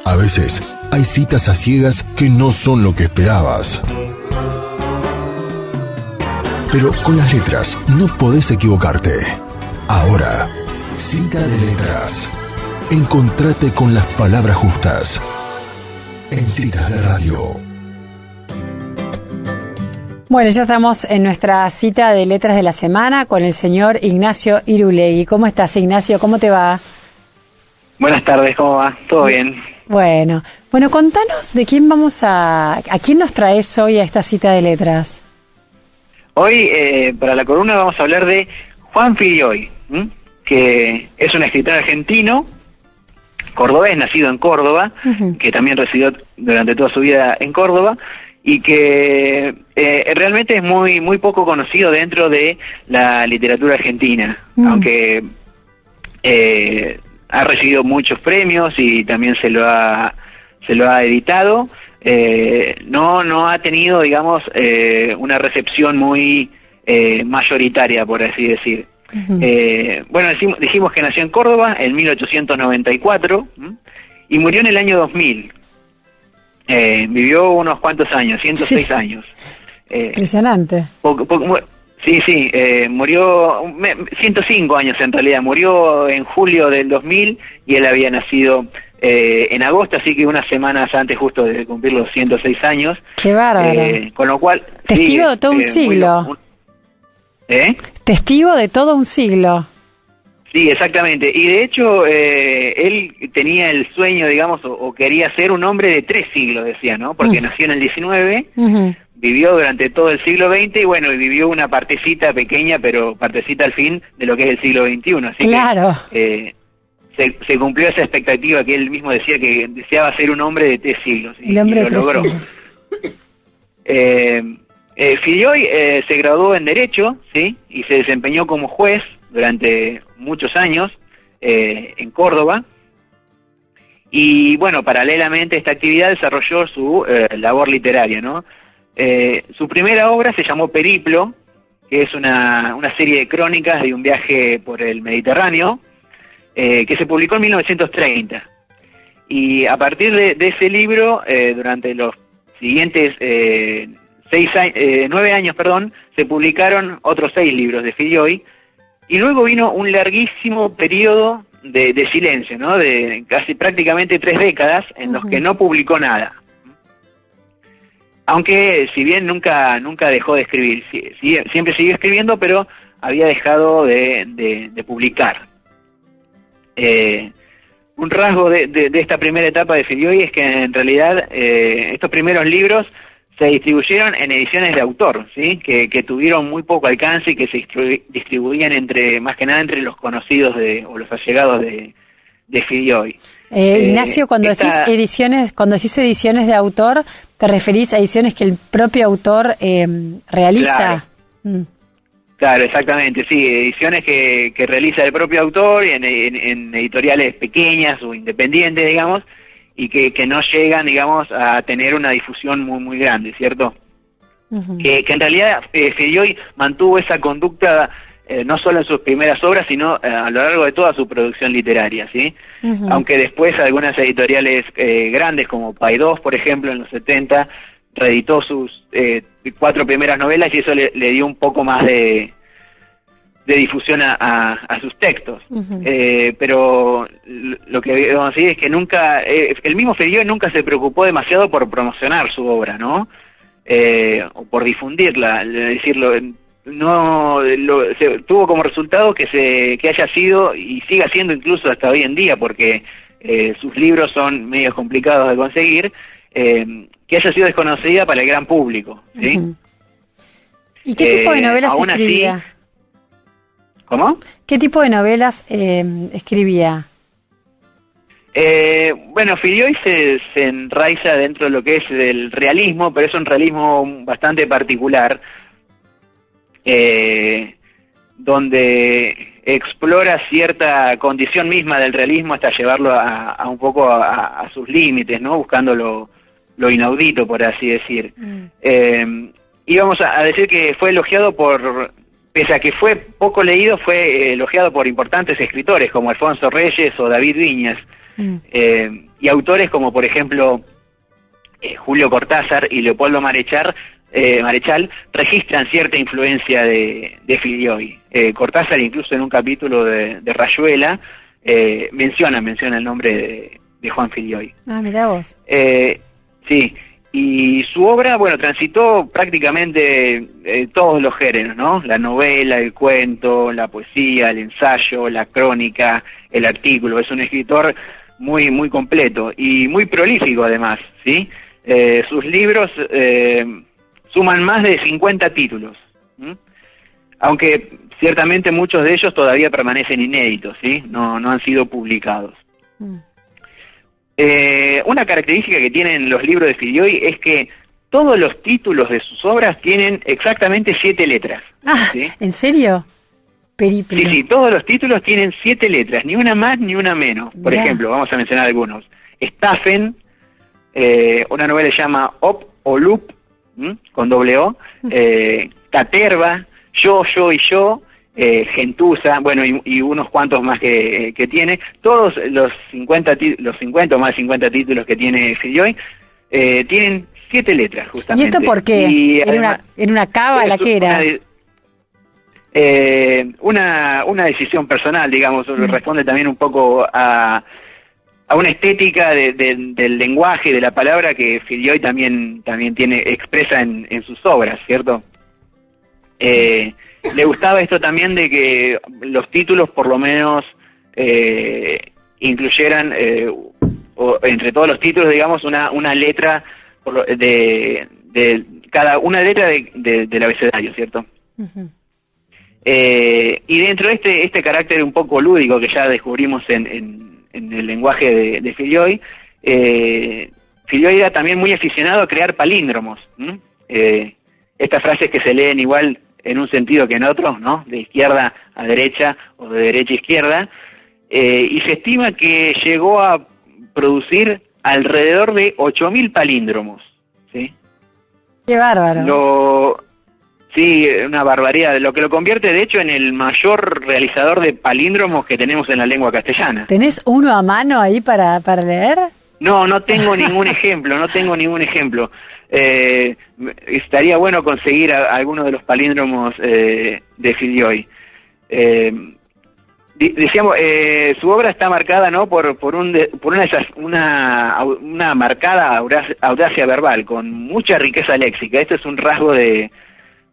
A veces, hay citas a ciegas que no son lo que esperabas. Pero con las letras no podés equivocarte. Ahora, Cita de Letras. Encontrate con las palabras justas. En Citas de Radio. Bueno, ya estamos en nuestra cita de letras de la semana con el señor Ignacio Irulegui. ¿Cómo estás, Ignacio? ¿Cómo te va? Buenas tardes, ¿cómo va? ¿Todo bien? Bueno, contanos de quién ¿a quién nos traes hoy a esta cita de letras? Hoy, para la columna, vamos a hablar de Juan Filioi, que es un escritor argentino, cordobés, nacido en Córdoba, que también residió durante toda su vida en Córdoba, y que realmente es muy poco conocido dentro de la literatura argentina, aunque ha recibido muchos premios y también se lo ha editado. No ha tenido, digamos, una recepción muy mayoritaria, por así decir. Bueno, dijimos que nació en Córdoba en 1894 y murió en el año 2000. Vivió unos cuantos años, 106 años. Impresionante. Sí, murió 105 años en realidad. Murió en julio del 2000 y él había nacido en agosto, así que unas semanas antes justo de cumplir los 106 años. ¡Qué bárbaro! Con lo cual... Testigo de todo un siglo. Testigo de todo un siglo. Sí, exactamente. Y de hecho, él tenía el sueño, digamos, o quería ser un hombre de 3 siglos, decía, ¿no? Porque nació en el 19, vivió durante todo el siglo XX y bueno, y vivió una partecita pequeña, pero partecita al fin de lo que es el siglo XXI. Así claro. Que se cumplió esa expectativa que él mismo decía que deseaba ser un hombre de 3 siglos. Y lo logró. Filioi se graduó en Derecho, ¿sí? Y se desempeñó como juez durante muchos años en Córdoba. Y bueno, paralelamente a esta actividad desarrolló su labor literaria, ¿no? Su primera obra se llamó Periplo, que es una serie de crónicas de un viaje por el Mediterráneo, que se publicó en 1930. Y a partir de ese libro, durante los siguientes 9 años, se publicaron otros 6 libros de Filioi, y luego vino un larguísimo periodo de silencio, ¿no? De casi prácticamente 3 décadas en los que no publicó nada. Aunque, si bien nunca dejó de escribir, siempre siguió escribiendo, pero había dejado de publicar. Un rasgo de esta primera etapa de Filioi es que en realidad estos primeros libros se distribuyeron en ediciones de autor, ¿sí? Que tuvieron muy poco alcance y que se distribuían más que nada entre los conocidos o los allegados de Filioi. Ignacio, cuando decís ediciones de autor, ¿te referís a ediciones que el propio autor realiza? Claro. Claro, exactamente, sí, ediciones que realiza el propio autor en editoriales pequeñas o independientes, digamos, y que no llegan, digamos, a tener una difusión muy grande, ¿cierto? Que en realidad Filioi mantuvo esa conducta no solo en sus primeras obras, sino a lo largo de toda su producción literaria, ¿sí? Aunque después algunas editoriales grandes, como Paidós, por ejemplo, en los 70, reeditó sus 4 primeras novelas y eso le dio un poco más de difusión a sus textos. Pero lo que vamos a decir es que nunca, el mismo Filioi nunca se preocupó demasiado por promocionar su obra, ¿no? O por difundirla, decirlo, tuvo como resultado que haya sido y siga siendo incluso hasta hoy en día, porque sus libros son medio complicados de conseguir, que haya sido desconocida para el gran público, ¿sí? ¿Y qué tipo de novelas escribía? Así, ¿cómo? ¿Qué tipo de novelas escribía? Bueno, Filioi se enraiza dentro de lo que es el realismo, pero es un realismo bastante particular, donde explora cierta condición misma del realismo hasta llevarlo a un poco a sus límites, ¿no? Buscando lo inaudito, por así decir. Y vamos a decir que fue elogiado pese a que fue poco leído, fue elogiado por importantes escritores como Alfonso Reyes o David Viñas, y autores como, por ejemplo, Julio Cortázar y Leopoldo Marechal registran cierta influencia de Filioi. Cortázar, incluso en un capítulo de Rayuela, menciona el nombre de Juan Filioi. Ah, mirá vos. Sí, y su obra, bueno, transitó prácticamente todos los géneros, ¿no? La novela, el cuento, la poesía, el ensayo, la crónica, el artículo. Es un escritor muy, muy completo y muy prolífico además, ¿sí? Sus libros suman más de 50 títulos, aunque ciertamente muchos de ellos todavía permanecen inéditos, ¿sí? No han sido publicados. Una característica que tienen los libros de Filioi es que todos los títulos de sus obras tienen exactamente 7 letras. ¿Sí? ¿En serio? Periplo. Sí, todos los títulos tienen 7 letras, ni una más ni una menos. Por ejemplo, vamos a mencionar algunos. Staffen, una novela se llama Op o Loop, con doble O, Caterva, Yo y Yo, Gentuza, bueno, y unos cuantos más que tiene. Todos los 50 o más de 50 títulos que tiene Filioi tienen 7 letras, justamente. ¿Y esto por qué? ¿En una cábala que era? Una decisión personal, digamos, responde también un poco a una estética del lenguaje, de la palabra que Filioi también expresa en sus obras, ¿cierto? Le gustaba esto también de que los títulos por lo menos incluyeran, o entre todos los títulos, digamos, una letra de cada una letra del abecedario, ¿cierto? Y dentro de este carácter un poco lúdico que ya descubrimos en el lenguaje de Filioi, Filioi era también muy aficionado a crear palíndromos. Estas frases que se leen igual en un sentido que en otro, ¿no? De izquierda a derecha o de derecha a izquierda, y se estima que llegó a producir alrededor de 8.000 palíndromos, ¿sí? ¡Qué bárbaro! Sí, una barbaridad, lo que lo convierte de hecho en el mayor realizador de palíndromos que tenemos en la lengua castellana. ¿Tenés uno a mano ahí para leer? No tengo ningún ejemplo, estaría bueno conseguir alguno de los palíndromos de Filioi. Decíamos, su obra está marcada, ¿no? por una marcada audacia verbal, con mucha riqueza léxica. Este es un rasgo de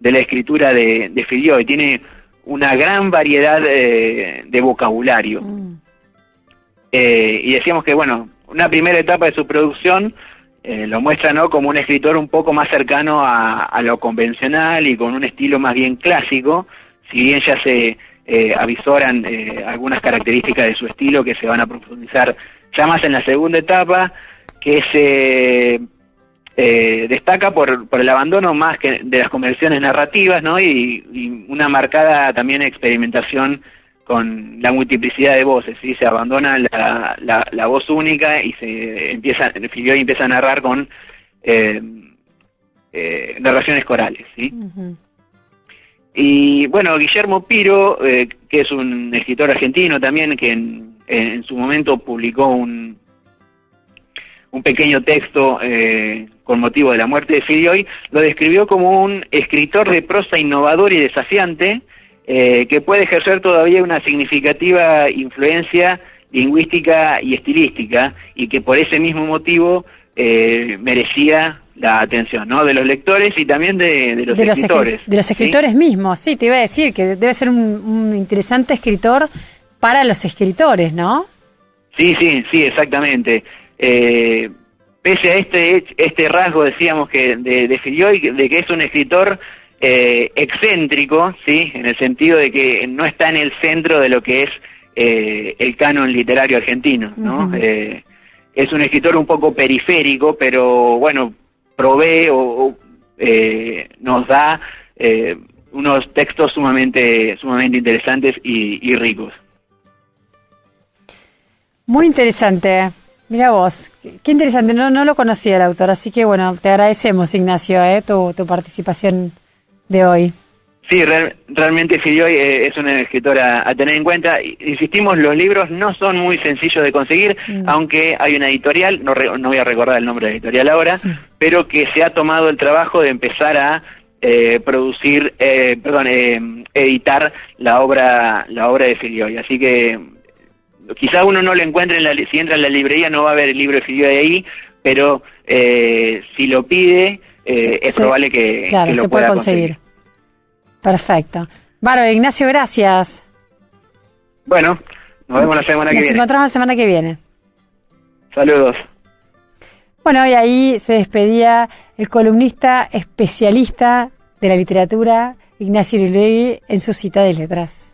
la escritura de Filioi. Tiene una gran variedad de vocabulario. Y decíamos que, bueno, una primera etapa de su producción lo muestra, ¿no? Como un escritor un poco más cercano a lo convencional y con un estilo más bien clásico, si bien ya se avisoran algunas características de su estilo que se van a profundizar ya más en la segunda etapa, que se destaca por el abandono más que de las convenciones narrativas, ¿no? Y una marcada también experimentación con la multiplicidad de voces, ¿sí? Se abandona la voz única y Filioi empieza a narrar con narraciones corales, ¿sí? Y bueno, Guillermo Piro, que es un escritor argentino también, que en su momento publicó un pequeño texto con motivo de la muerte de Filioi, lo describió como un escritor de prosa innovador y desafiante, que puede ejercer todavía una significativa influencia lingüística y estilística, y que por ese mismo motivo merecía la atención, ¿no? De los lectores y también de los escritores. De los escritores, ¿sí? Mismos, sí, te iba a decir que debe ser un interesante escritor para los escritores, ¿no? Sí, exactamente. Pese a este rasgo, decíamos que de Filioi, de que es un escritor excéntrico, sí, en el sentido de que no está en el centro de lo que es el canon literario argentino, ¿no? Es un escritor un poco periférico, pero bueno, provee o nos da unos textos sumamente interesantes y ricos. Muy interesante. Mira vos, qué interesante, no lo conocía el autor, así que bueno, te agradecemos, Ignacio, tu participación de hoy. Sí, realmente Filioy es una escritora a tener en cuenta. Insistimos, los libros no son muy sencillos de conseguir, aunque hay una editorial, no voy a recordar el nombre de la editorial ahora, pero que se ha tomado el trabajo de empezar a editar la obra de Filioy. Así que quizá uno no lo encuentre si entra en la librería no va a ver el libro de Filioy ahí, pero si lo pide es probable que lo se pueda puede conseguir. Perfecto. Bárbaro, Ignacio, gracias. Bueno, nos vemos la semana que viene. Nos encontramos la semana que viene. Saludos. Bueno, y ahí se despedía el columnista especialista de la literatura, Ignacio Irilegui, en su Cita de Letras.